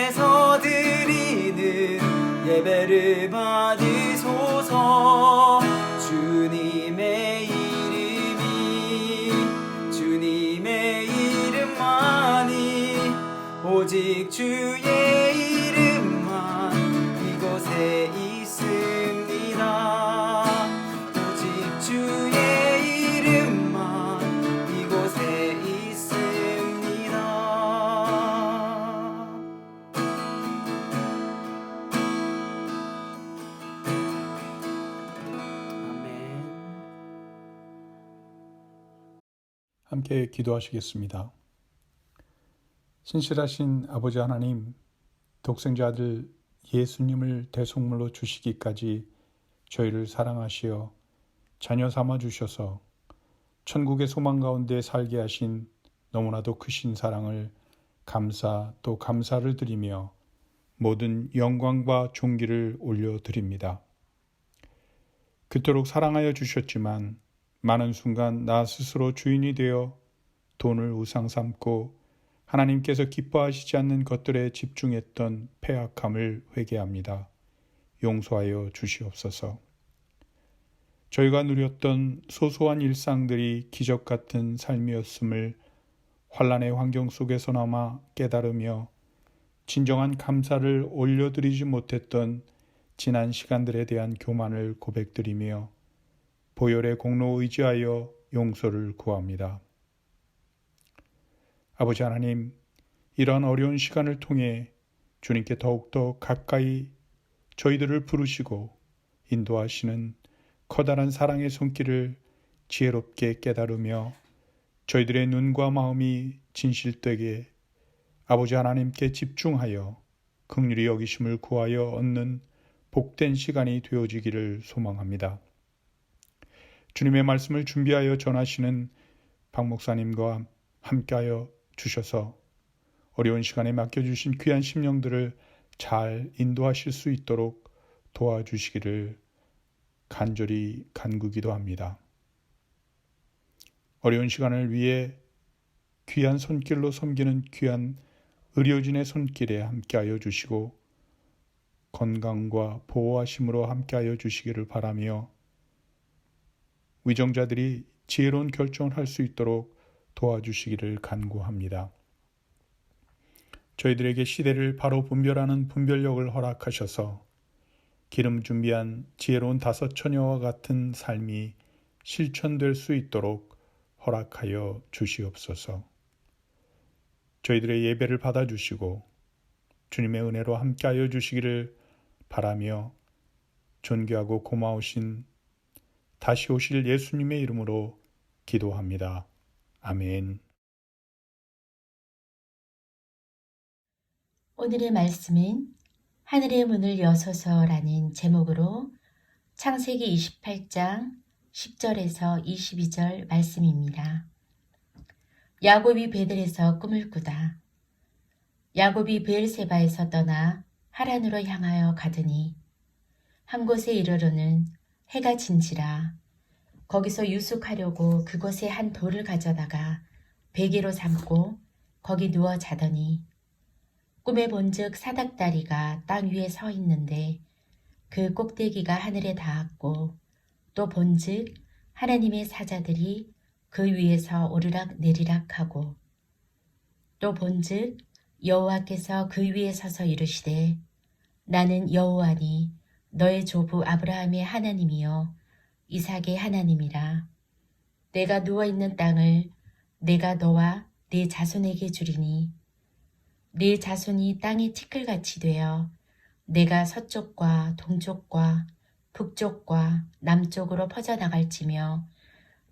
위에서 드리는 예배를 받으소서. 주님의 이름만이 오직 주의 이름만 이곳에 있습니다. 오직 주의 이름만 이곳에 있습니다. 아멘. 함께 기도하시겠습니다. 신실하신 아버지 하나님, 독생자 아들 예수님을 대속물로 주시기까지 저희를 사랑하시어 자녀 삼아 주셔서 천국의 소망 가운데 살게 하신 너무나도 크신 사랑을 감사 또 감사를 드리며 모든 영광과 존귀를 올려드립니다. 그토록 사랑하여 주셨지만 많은 순간 나 스스로 주인이 되어 돈을 우상 삼고 하나님께서 기뻐하시지 않는 것들에 집중했던 패악함을 회개합니다. 용서하여 주시옵소서. 저희가 누렸던 소소한 일상들이 기적 같은 삶이었음을 환난의 환경 속에서나마 깨달으며 진정한 감사를 올려드리지 못했던 지난 시간들에 대한 교만을 고백드리며 보혈의 공로 의지하여 용서를 구합니다. 아버지 하나님, 이러한 어려운 시간을 통해 주님께 더욱더 가까이 저희들을 부르시고 인도하시는 커다란 사랑의 손길을 지혜롭게 깨달으며 저희들의 눈과 마음이 진실되게 아버지 하나님께 집중하여 긍휼히 여기심을 구하여 얻는 복된 시간이 되어지기를 소망합니다. 주님의 말씀을 준비하여 전하시는 박 목사님과 함께하여 주셔서 어려운 시간에 맡겨주신 귀한 심령들을 잘 인도하실 수 있도록 도와주시기를 간절히 간구기도 합니다. 어려운 시간을 위해 귀한 손길로 섬기는 귀한 의료진의 손길에 함께하여 주시고 건강과 보호하심으로 함께하여 주시기를 바라며 위정자들이 지혜로운 결정을 할 수 있도록 도와주시기를 간구합니다. 저희들에게 시대를 바로 분별하는 분별력을 허락하셔서 기름 준비한 지혜로운 다섯 처녀와 같은 삶이 실천될 수 있도록 허락하여 주시옵소서. 저희들의 예배를 받아주시고 주님의 은혜로 함께하여 주시기를 바라며 존귀하고 고마우신 다시 오실 예수님의 이름으로 기도합니다. 아멘. 오늘의 말씀은 하늘의 문을 여소서라는 제목으로 창세기 28장 10절에서 22절 말씀입니다. 야곱이 베델에서 꿈을 꾸다. 야곱이 브엘세바에서 떠나 하란으로 향하여 가더니 한 곳에 이르러는 해가 진지라. 거기서 유숙하려고 그곳에 한 돌을 가져다가 베개로 삼고 거기 누워 자더니 꿈에 본즉 사닥다리가 땅 위에 서 있는데 그 꼭대기가 하늘에 닿았고 또 본즉 하나님의 사자들이 그 위에서 오르락 내리락 하고 또 본즉 여호와께서 그 위에 서서 이르시되 나는 여호와니 너의 조부 아브라함의 하나님이요 이삭의 하나님이라. 내가 누워있는 땅을 내가 너와 네 자손에게 주리니 네 자손이 땅의 티끌같이 되어 내가 서쪽과 동쪽과 북쪽과 남쪽으로 퍼져나갈지며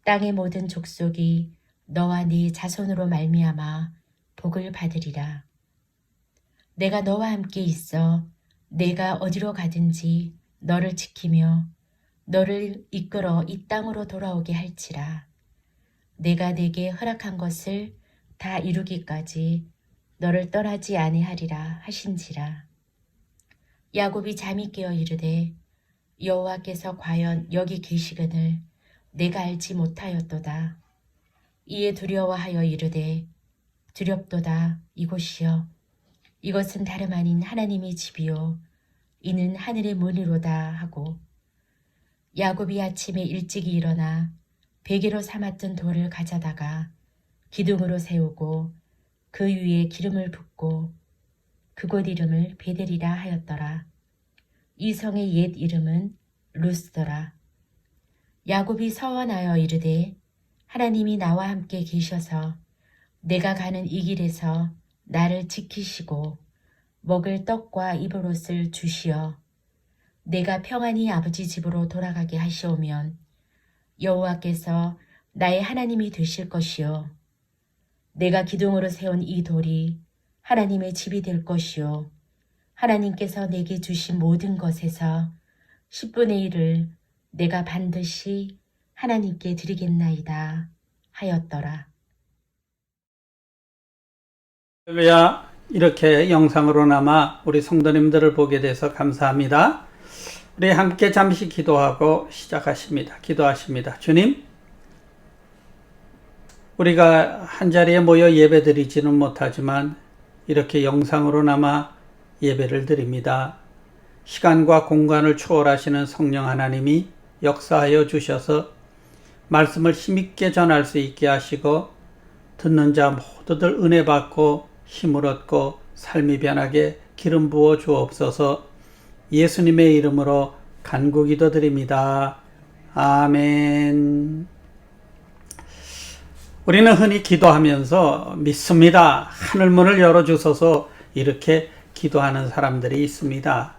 땅의 모든 족속이 너와 네 자손으로 말미암아 복을 받으리라. 내가 너와 함께 있어 내가 어디로 가든지 너를 지키며 너를 이끌어 이 땅으로 돌아오게 할지라. 내가 네게 허락한 것을 다 이루기까지 너를 떠나지 아니하리라 하신지라. 야곱이 잠이 깨어 이르되 여호와께서 과연 여기 계시거늘 내가 알지 못하였도다. 이에 두려워하여 이르되 두렵도다 이곳이여 이것은 다름 아닌 하나님의 집이요 이는 하늘의 문이로다 하고 야곱이 아침에 일찍이 일어나 베개로 삼았던 돌을 가져다가 기둥으로 세우고 그 위에 기름을 붓고 그곳 이름을 베델이라 하였더라. 이 성의 옛 이름은 루스더라. 야곱이 서원하여 이르되 하나님이 나와 함께 계셔서 내가 가는 이 길에서 나를 지키시고 먹을 떡과 입을 옷을 주시어 내가 평안히 아버지 집으로 돌아가게 하시오면 여호와께서 나의 하나님이 되실 것이요 내가 기둥으로 세운 이 돌이 하나님의 집이 될 것이요 하나님께서 내게 주신 모든 것에서 10분의 1을 내가 반드시 하나님께 드리겠나이다 하였더라. 할렐루야. 이렇게 영상으로나마 우리 성도님들을 보게 돼서 감사합니다. 우리 함께 잠시 기도하고 시작하십니다. 기도하십니다. 주님, 우리가 한자리에 모여 예배드리지는 못하지만 이렇게 영상으로나마 예배를 드립니다. 시간과 공간을 초월하시는 성령 하나님이 역사하여 주셔서 말씀을 힘있게 전할 수 있게 하시고 듣는 자 모두들 은혜 받고 힘을 얻고 삶이 변하게 기름 부어 주옵소서. 예수님의 이름으로 간구 기도드립니다. 아멘. 우리는 흔히 기도하면서 믿습니다. 하늘문을 열어주소서 이렇게 기도하는 사람들이 있습니다.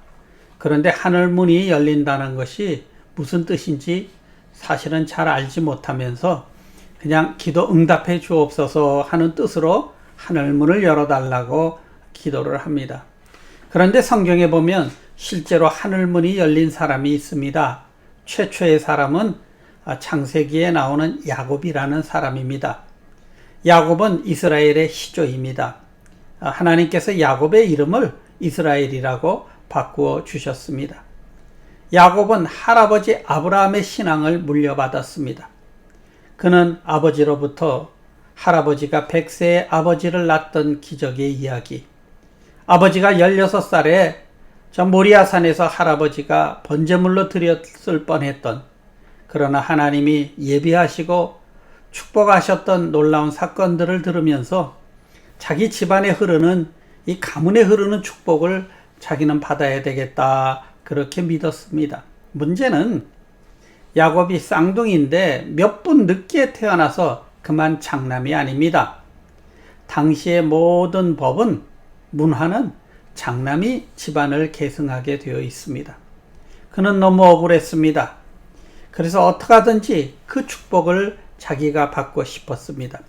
그런데 하늘문이 열린다는 것이 무슨 뜻인지 사실은 잘 알지 못하면서 그냥 기도 응답해 주옵소서 하는 뜻으로 하늘문을 열어달라고 기도를 합니다. 그런데 성경에 보면 실제로 하늘문이 열린 사람이 있습니다. 최초의 사람은 창세기에 나오는 야곱이라는 사람입니다. 야곱은 이스라엘의 시조입니다. 하나님께서 야곱의 이름을 이스라엘이라고 바꾸어 주셨습니다. 야곱은 할아버지 아브라함의 신앙을 물려받았습니다. 그는 아버지로부터 할아버지가 100세의 아버지를 낳았던 기적의 이야기, 아버지가 16살에 저 모리아산에서 할아버지가 번제물로 드렸을 뻔했던, 그러나 하나님이 예비하시고 축복하셨던 놀라운 사건들을 들으면서 자기 집안에 흐르는 이 가문에 흐르는 축복을 자기는 받아야 되겠다 그렇게 믿었습니다. 문제는 야곱이 쌍둥이인데 몇 분 늦게 태어나서 그만 장남이 아닙니다. 당시의 모든 법은, 문화는 장남이 집안을 계승하게 되어 있습니다. 그는 너무 억울했습니다. 그래서 어떻게 하든지 그 축복을 자기가 받고 싶었습니다.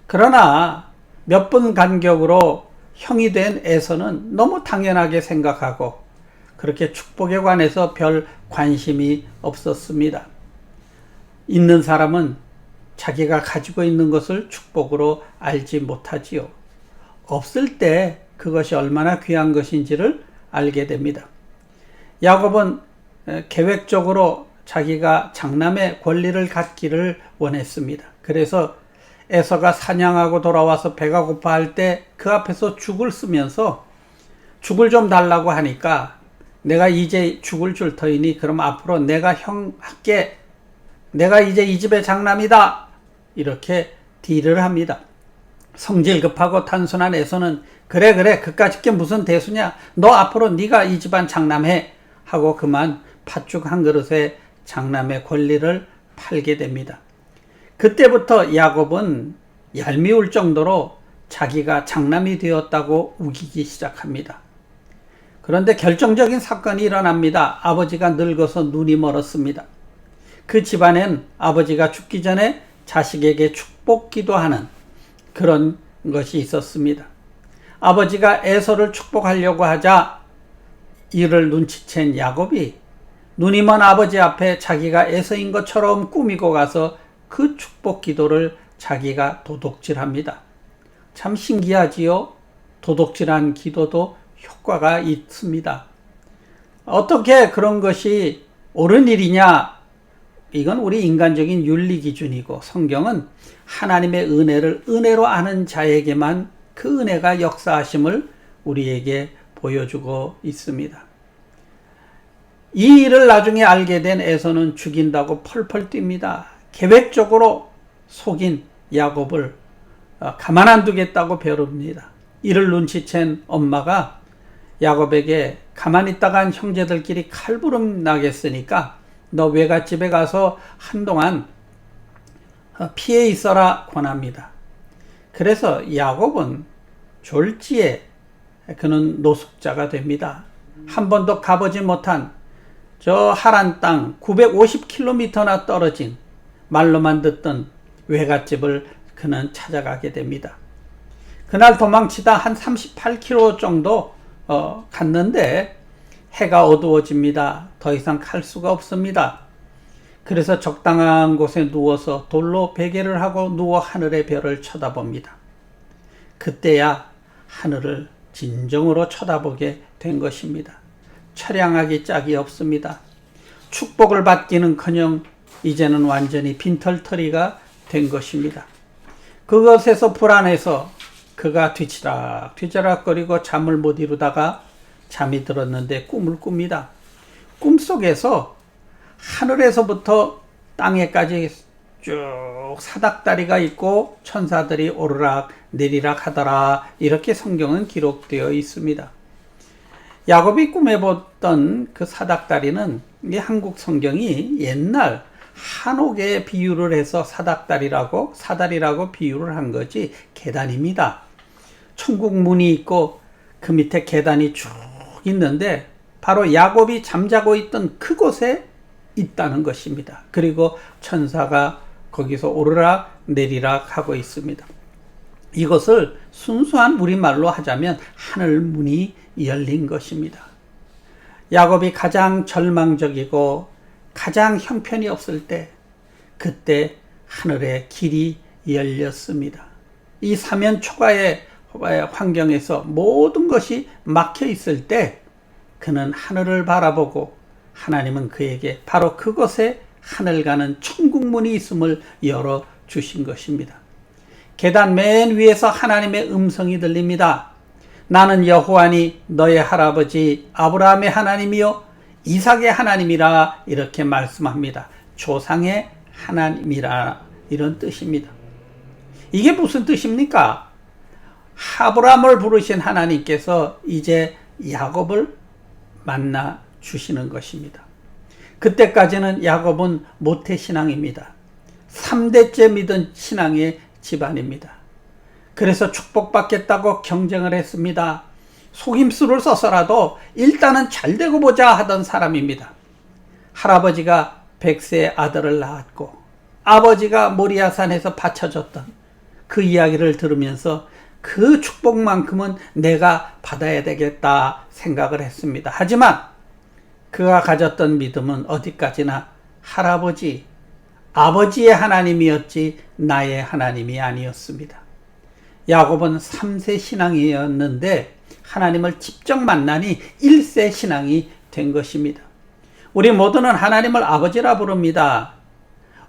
그러나 몇 분 간격으로 형이 된 에서는 너무 당연하게 생각하고 그렇게 축복에 관해서 별 관심이 없었습니다. 있는 사람은 자기가 가지고 있는 것을 축복으로 알지 못하지요. 없을 때 그것이 얼마나 귀한 것인지를 알게 됩니다. 야곱은 계획적으로 자기가 장남의 권리를 갖기를 원했습니다. 그래서 에서가 사냥하고 돌아와서 배가 고파할 때 그 앞에서 죽을 쓰면서 죽을 좀 달라고 하니까 내가 이제 죽을 줄 터이니 그럼 앞으로 내가 형할게, 내가 이제 이 집의 장남이다 이렇게 딜을 합니다. 성질 급하고 단순한 에서는 그래 그까짓 게 무슨 대수냐, 너 앞으로 네가 이 집안 장남해 하고 그만 팥죽 한 그릇에 장남의 권리를 팔게 됩니다. 그때부터 야곱은 얄미울 정도로 자기가 장남이 되었다고 우기기 시작합니다. 그런데 결정적인 사건이 일어납니다. 아버지가 늙어서 눈이 멀었습니다. 그 집안엔 아버지가 죽기 전에 자식에게 축복 기도하는 그런 것이 있었습니다. 아버지가 에서를 축복하려고 하자 이를 눈치챈 야곱이 눈이 먼 아버지 앞에 자기가 에서인 것처럼 꾸미고 가서 그 축복 기도를 자기가 도둑질합니다. 참 신기하지요? 도둑질한 기도도 효과가 있습니다. 어떻게 그런 것이 옳은 일이냐? 이건 우리 인간적인 윤리 기준이고 성경은 하나님의 은혜를 은혜로 아는 자에게만 그 은혜가 역사하심을 우리에게 보여주고 있습니다. 이 일을 나중에 알게 된 에서는 죽인다고 펄펄 뜁니다. 계획적으로 속인 야곱을 가만 안 두겠다고 벼릅니다. 이를 눈치챈 엄마가 야곱에게 가만히 있다간 형제들끼리 칼부름 나겠으니까 너 외갓집에 가서 한동안 피해 있어라 권합니다. 그래서 야곱은 졸지에 그는 노숙자가 됩니다. 한 번도 가보지 못한 저 하란 땅 950km나 떨어진 말로만 듣던 외갓집을 그는 찾아가게 됩니다. 그날 도망치다 한 38km 정도 갔는데 해가 어두워집니다. 더 이상 갈 수가 없습니다. 그래서 적당한 곳에 누워서 돌로 베개를 하고 누워 하늘의 별을 쳐다봅니다. 그때야 하늘을 진정으로 쳐다보게 된 것입니다. 처량하기 짝이 없습니다. 축복을 받기는커녕 이제는 완전히 빈털터리가 된 것입니다. 그것에서 불안해서 그가 뒤치락뒤치락거리고 잠을 못 이루다가 잠이 들었는데 꿈을 꿉니다. 꿈속에서 하늘에서부터 땅에까지 쭉 사닥다리가 있고 천사들이 오르락 내리락 하더라, 이렇게 성경은 기록되어 있습니다. 야곱이 꿈에 봤던 그 사닥다리는 이 한국 성경이 옛날 한옥에 비유를 해서 사다리라고 비유를 한 거지 계단입니다. 천국 문이 있고 그 밑에 계단이 쭉 있는데 바로 야곱이 잠자고 있던 그곳에 있다는 것입니다. 그리고 천사가 거기서 오르락 내리락 하고 있습니다. 이것을 순수한 우리말로 하자면 하늘문이 열린 것입니다. 야곱이 가장 절망적이고 가장 형편이 없을 때, 그때 하늘의 길이 열렸습니다. 이 사면 초가의 환경에서 모든 것이 막혀 있을 때 그는 하늘을 바라보고 하나님은 그에게 바로 그곳에 하늘 가는 천국문이 있음을 열어주신 것입니다. 계단 맨 위에서 하나님의 음성이 들립니다. 나는 여호와니 너의 할아버지 아브라함의 하나님이요 이삭의 하나님이라, 이렇게 말씀합니다. 조상의 하나님이라, 이런 뜻입니다. 이게 무슨 뜻입니까? 아브라함을 부르신 하나님께서 이제 야곱을 만나 주시는 것입니다. 그때까지는 야곱은 모태신앙입니다. 3대째 믿은 신앙의 집안입니다. 그래서 축복받겠다고 경쟁을 했습니다. 속임수를 써서라도 일단은 잘 되고 보자 하던 사람입니다. 할아버지가 100세의 아들을 낳았고 아버지가 모리아산에서 바쳐줬던 그 이야기를 들으면서 그 축복만큼은 내가 받아야 되겠다 생각을 했습니다. 하지만 그가 가졌던 믿음은 어디까지나 할아버지, 아버지의 하나님이었지 나의 하나님이 아니었습니다. 야곱은 3세 신앙이었는데 하나님을 직접 만나니 1세 신앙이 된 것입니다. 우리 모두는 하나님을 아버지라 부릅니다.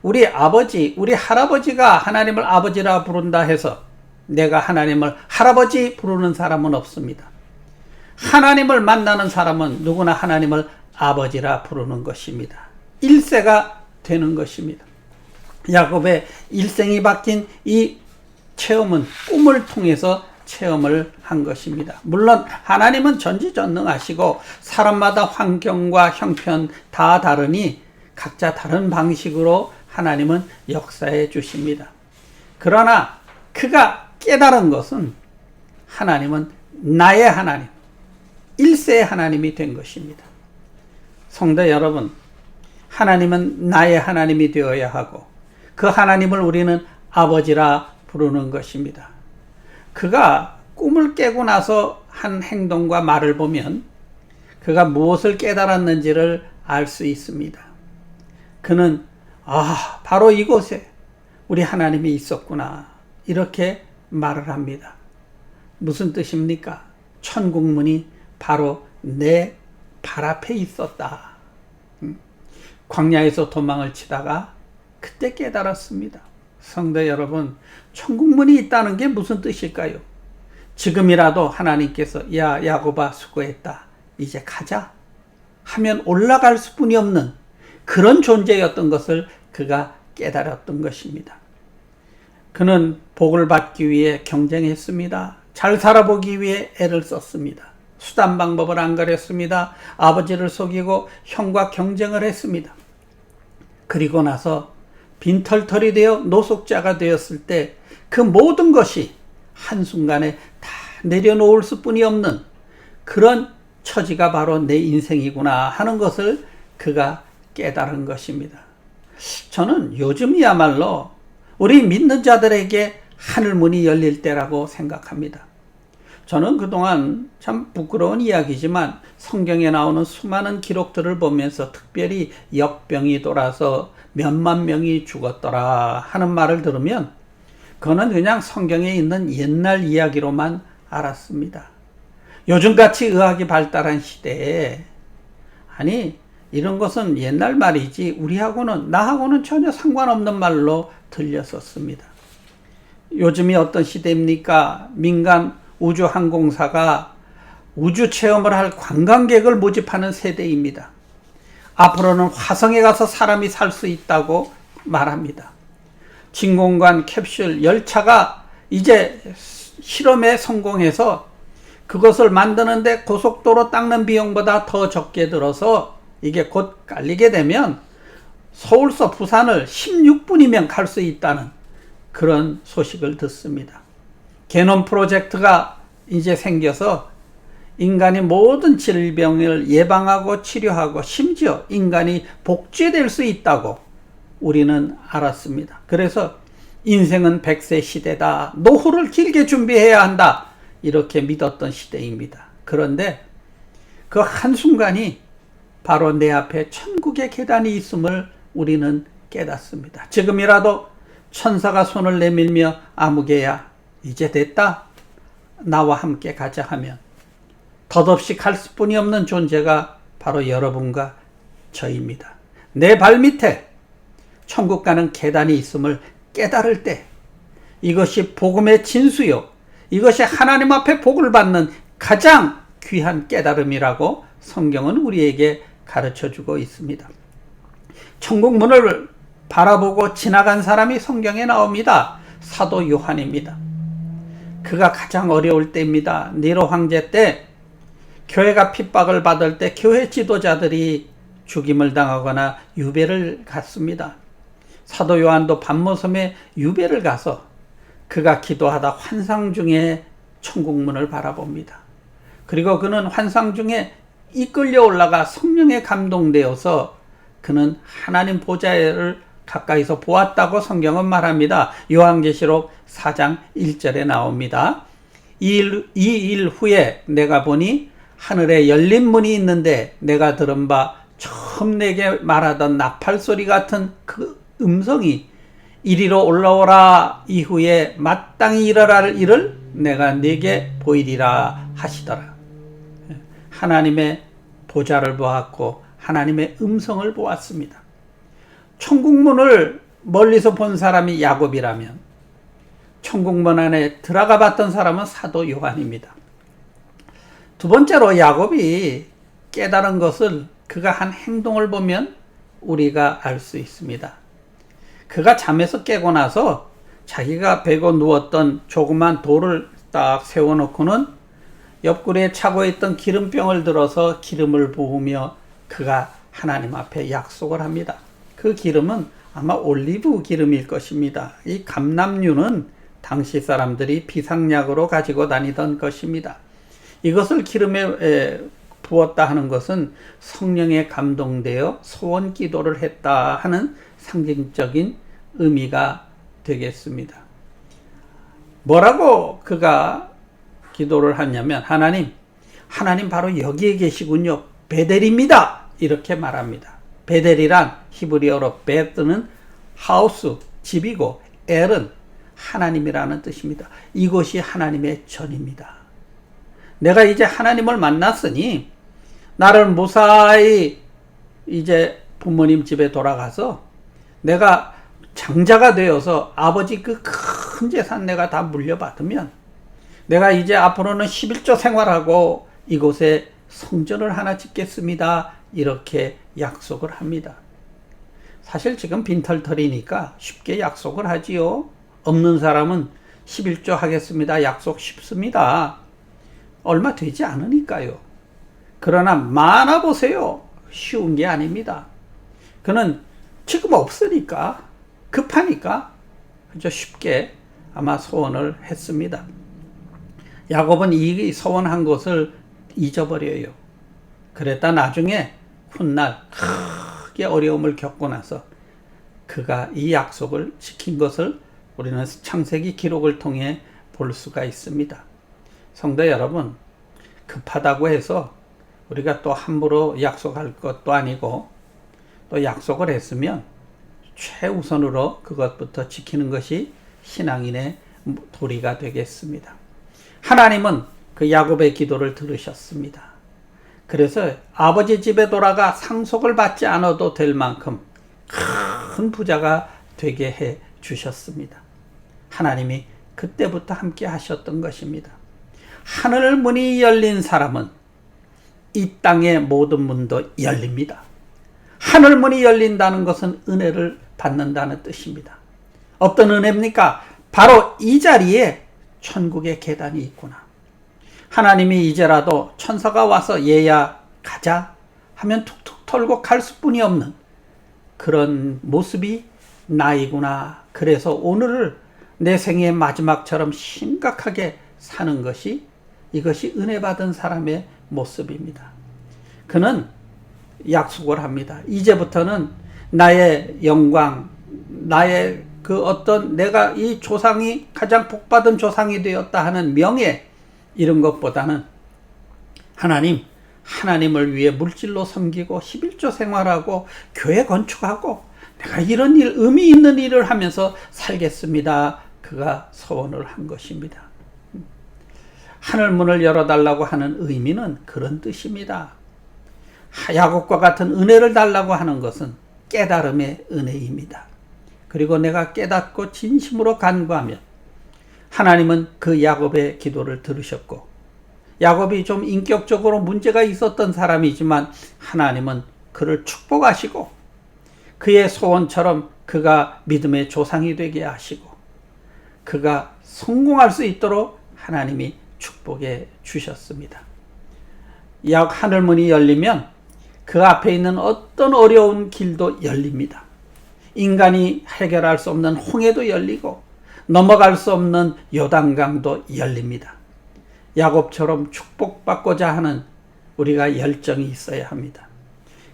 우리 아버지, 우리 할아버지가 하나님을 아버지라 부른다 해서 내가 하나님을 할아버지 부르는 사람은 없습니다. 하나님을 만나는 사람은 누구나 하나님을 아버지라 부르는 것입니다. 1세가 되는 것입니다. 야곱의 일생이 바뀐 이 체험은 꿈을 통해서 체험을 한 것입니다. 물론 하나님은 전지전능하시고 사람마다 환경과 형편 다 다르니 각자 다른 방식으로 하나님은 역사해 주십니다. 그러나 그가 깨달은 것은 하나님은 나의 하나님, 1세의 하나님이 된 것입니다. 성도 여러분, 하나님은 나의 하나님이 되어야 하고 그 하나님을 우리는 아버지라 부르는 것입니다. 그가 꿈을 깨고 나서 한 행동과 말을 보면 그가 무엇을 깨달았는지를 알 수 있습니다. 그는 바로 이곳에 우리 하나님이 있었구나, 이렇게 말을 합니다. 무슨 뜻입니까? 천국문이 바로 내 발 앞에 있었다. 광야에서 도망을 치다가 그때 깨달았습니다. 성도 여러분, 천국문이 있다는 게 무슨 뜻일까요? 지금이라도 하나님께서 야 야곱아 수고했다 이제 가자 하면 올라갈 수뿐이 없는 그런 존재였던 것을 그가 깨달았던 것입니다. 그는 복을 받기 위해 경쟁했습니다. 잘 살아보기 위해 애를 썼습니다. 수단 방법을 안 가렸습니다. 아버지를 속이고 형과 경쟁을 했습니다. 그리고 나서 빈털털이 되어 노숙자가 되었을 때 그 모든 것이 한순간에 다 내려놓을 수뿐이 없는 그런 처지가 바로 내 인생이구나 하는 것을 그가 깨달은 것입니다. 저는 요즘이야말로 우리 믿는 자들에게 하늘문이 열릴 때라고 생각합니다. 저는 그동안 참 부끄러운 이야기지만 성경에 나오는 수많은 기록들을 보면서 특별히 역병이 돌아서 몇만 명이 죽었더라 하는 말을 들으면 그거는 그냥 성경에 있는 옛날 이야기로만 알았습니다. 요즘같이 의학이 발달한 시대에 아니 이런 것은 옛날 말이지 나하고는 전혀 상관없는 말로 들렸었습니다. 요즘이 어떤 시대입니까? 민간 우주항공사가 우주 체험을 할 관광객을 모집하는 세대입니다. 앞으로는 화성에 가서 사람이 살 수 있다고 말합니다. 진공관 캡슐 열차가 이제 실험에 성공해서 그것을 만드는데 고속도로 닦는 비용보다 더 적게 들어서 이게 곧 깔리게 되면 서울서 부산을 16분이면 갈 수 있다는 그런 소식을 듣습니다. 게놈 프로젝트가 이제 생겨서 인간이 모든 질병을 예방하고 치료하고 심지어 인간이 복제될 수 있다고 우리는 알았습니다. 그래서 인생은 100세 시대다. 노후를 길게 준비해야 한다. 이렇게 믿었던 시대입니다. 그런데 그 한순간이 바로 내 앞에 천국의 계단이 있음을 우리는 깨닫습니다. 지금이라도 천사가 손을 내밀며 아무개야 이제 됐다. 나와 함께 가자 하면 덧없이 갈 수뿐이 없는 존재가 바로 여러분과 저입니다. 내 발밑에 천국 가는 계단이 있음을 깨달을 때 이것이 복음의 진수요. 이것이 하나님 앞에 복을 받는 가장 귀한 깨달음이라고 성경은 우리에게 가르쳐주고 있습니다. 천국 문을 바라보고 지나간 사람이 성경에 나옵니다. 사도 요한입니다. 그가 가장 어려울 때입니다. 네로 황제 때 교회가 핍박을 받을 때 교회 지도자들이 죽임을 당하거나 유배를 갔습니다. 사도 요한도 밤모섬에 유배를 가서 그가 기도하다 환상 중에 천국문을 바라봅니다. 그리고 그는 환상 중에 이끌려 올라가 성령에 감동되어서 그는 하나님 보좌를 가까이서 보았다고 성경은 말합니다. 요한계시록 4장 1절에 나옵니다. 이 일 후에 내가 보니 하늘에 열린 문이 있는데 내가 들은 바 처음 내게 말하던 나팔소리 같은 그 음성이 이리로 올라오라. 이후에 마땅히 일어날 할 일을 내가 네게 보이리라 하시더라. 하나님의 보좌를 보았고 하나님의 음성을 보았습니다. 천국문을 멀리서 본 사람이 야곱이라면 천국문 안에 들어가 봤던 사람은 사도 요한입니다. 두 번째로 야곱이 깨달은 것을 그가 한 행동을 보면 우리가 알 수 있습니다. 그가 잠에서 깨고 나서 자기가 베고 누웠던 조그만 돌을 딱 세워놓고는 옆구리에 차고 있던 기름병을 들어서 기름을 부으며 그가 하나님 앞에 약속을 합니다. 그 기름은 아마 올리브 기름일 것입니다. 이 감람류는 당시 사람들이 비상약으로 가지고 다니던 것입니다. 이것을 기름에 부었다 하는 것은 성령에 감동되어 소원 기도를 했다 하는 상징적인 의미가 되겠습니다. 뭐라고 그가 기도를 하냐면 하나님 바로 여기에 계시군요. 베델입니다. 이렇게 말합니다. 베델이란 히브리어로 베트는 하우스, 집이고 엘은 하나님이라는 뜻입니다. 이곳이 하나님의 전입니다. 내가 이제 하나님을 만났으니 나를 무사히 이제 부모님 집에 돌아가서 내가 장자가 되어서 아버지 그 큰 재산 내가 다 물려받으면 내가 이제 앞으로는 11조 생활하고 이곳에 성전을 하나 짓겠습니다. 이렇게 약속을 합니다. 사실 지금 빈털터리니까 쉽게 약속을 하지요. 없는 사람은 11조 하겠습니다. 약속 쉽습니다. 얼마 되지 않으니까요. 그러나 많아 보세요. 쉬운 게 아닙니다. 그는 지금 없으니까, 급하니까 그저 쉽게 아마 소원을 했습니다. 야곱은 이 소원한 것을 잊어버려요. 그랬다 나중에 훗날 크게 어려움을 겪고 나서 그가 이 약속을 지킨 것을 우리는 창세기 기록을 통해 볼 수가 있습니다. 성도 여러분, 급하다고 해서 우리가 또 함부로 약속할 것도 아니고, 또 약속을 했으면 최우선으로 그것부터 지키는 것이 신앙인의 도리가 되겠습니다. 하나님은 그 야곱의 기도를 들으셨습니다. 그래서 아버지 집에 돌아가 상속을 받지 않아도 될 만큼 큰 부자가 되게 해 주셨습니다. 하나님이 그때부터 함께 하셨던 것입니다. 하늘 문이 열린 사람은 이 땅의 모든 문도 열립니다. 하늘 문이 열린다는 것은 은혜를 받는다는 뜻입니다. 어떤 은혜입니까? 바로 이 자리에 천국의 계단이 있구나. 하나님이 이제라도 천사가 와서 얘야 가자 하면 툭툭 털고 갈 수뿐이 없는 그런 모습이 나이구나. 그래서 오늘을 내 생의 마지막처럼 심각하게 사는 것이, 이것이 은혜 받은 사람의 모습입니다. 그는 약속을 합니다. 이제부터는 나의 영광, 나의 그 어떤 내가 이 조상이 가장 복받은 조상이 되었다 하는 명예, 이런 것보다는 하나님을 위해 물질로 섬기고 11조 생활하고 교회 건축하고 내가 이런 일, 의미 있는 일을 하면서 살겠습니다. 그가 소원을 한 것입니다. 하늘문을 열어달라고 하는 의미는 그런 뜻입니다. 야곱과 같은 은혜를 달라고 하는 것은 깨달음의 은혜입니다. 그리고 내가 깨닫고 진심으로 간구하면 하나님은 그 야곱의 기도를 들으셨고, 야곱이 좀 인격적으로 문제가 있었던 사람이지만 하나님은 그를 축복하시고 그의 소원처럼 그가 믿음의 조상이 되게 하시고 그가 성공할 수 있도록 하나님이 축복해 주셨습니다. 하늘문이 열리면 그 앞에 있는 어떤 어려운 길도 열립니다. 인간이 해결할 수 없는 홍해도 열리고 넘어갈 수 없는 요단강도 열립니다. 야곱처럼 축복받고자 하는 우리가 열정이 있어야 합니다.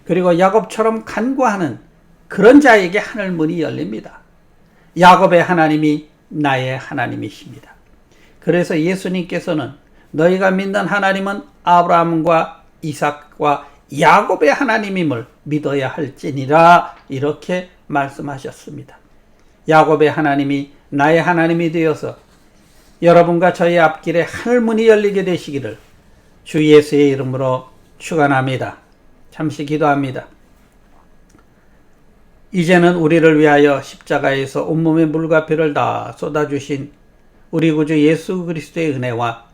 그리고 야곱처럼 간구하는 그런 자에게 하늘문이 열립니다. 야곱의 하나님이 나의 하나님이십니다. 그래서 예수님께서는 너희가 믿는 하나님은 아브라함과 이삭과 야곱의 하나님임을 믿어야 할지니라, 이렇게 말씀하셨습니다. 야곱의 하나님이 나의 하나님이 되어서 여러분과 저의 앞길에 하늘문이 열리게 되시기를 주 예수의 이름으로 축원합니다. 잠시 기도합니다. 이제는 우리를 위하여 십자가에서 온몸에 물과 피를 다 쏟아주신 우리 구주 예수 그리스도의 은혜와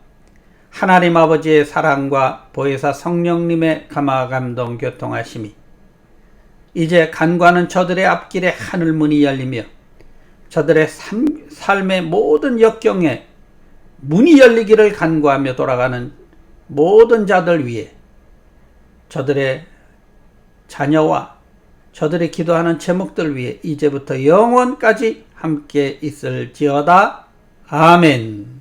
하나님 아버지의 사랑과 보혜사 성령님의 감화감동 교통하심이 이제 간구하는 저들의 앞길에 하늘문이 열리며 저들의 삶의 모든 역경에 문이 열리기를 간구하며 돌아가는 모든 자들 위해, 저들의 자녀와 저들이 기도하는 제목들 위해 이제부터 영원까지 함께 있을지어다. 아멘.